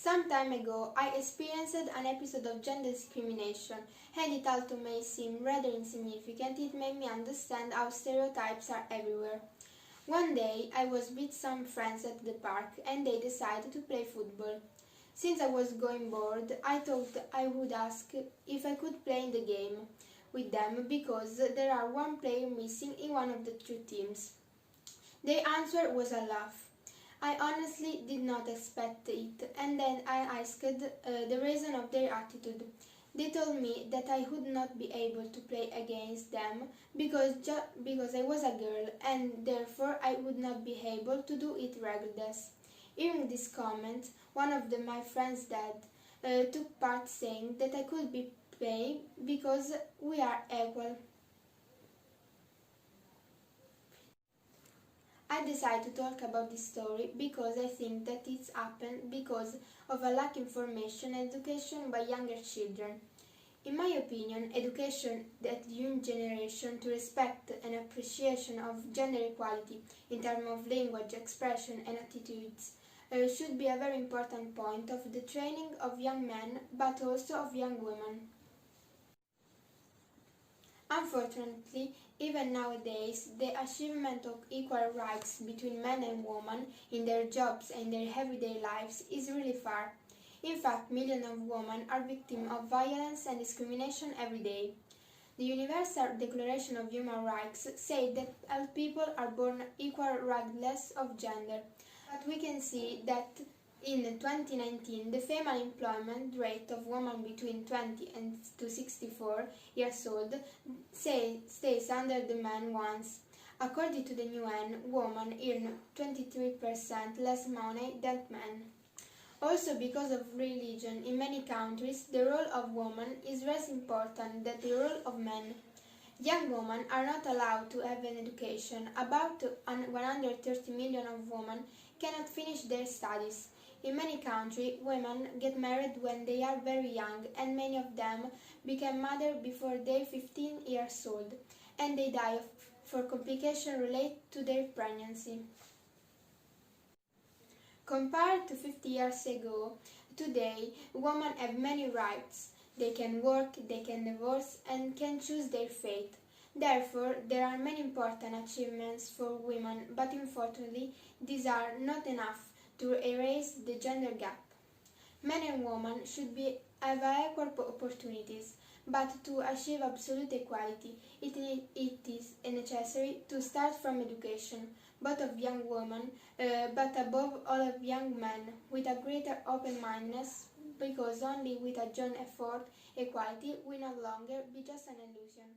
Some time ago, I experienced an episode of gender discrimination, and it although may seem rather insignificant, it made me understand how stereotypes are everywhere. One day, I was with some friends at the park, and they decided to play football. Since I was going bored, I thought I would ask if I could play in the game with them because there are one player missing in one of the two teams. The answer was a laugh. I honestly did not expect it, and then I asked the reason of their attitude. They told me that I would not be able to play against them because I was a girl, and therefore I would not be able to do it regardless. Hearing this comment, one of my friends' dad took part saying that I could be play because we are equal. I decided to talk about this story because I think that it's happened because of a lack of information and education by younger children. In my opinion, education at the young generation to respect and appreciation of gender equality in terms of language, expression and attitudes should be a very important point of the training of young men but also of young women. Unfortunately, even nowadays, the achievement of equal rights between men and women in their jobs and their everyday lives is really far. In fact, millions of women are victims of violence and discrimination every day. The Universal Declaration of Human Rights says that all people are born equal regardless of gender, but we can see that in 2019, the female employment rate of women between 20 and 64 years old stays under the man ones. According to the UN, women earn 23% less money than men. Also, because of religion, in many countries, the role of women is less important than the role of men. Young women are not allowed to have an education. About 130 million of women cannot finish their studies. In many countries, women get married when they are very young, and many of them become mothers before they are 15 years old, and they die for complications related to their pregnancy. Compared to 50 years ago, today women have many rights. They can work, they can divorce, and can choose their fate. Therefore, there are many important achievements for women, but unfortunately, these are not enough to erase the gender gap. Men and women should have equal opportunities, but to achieve absolute equality, it is necessary to start from education, both of young women, but above all of young men, with a greater open-mindedness, because only with a joint effort, equality will no longer be just an illusion.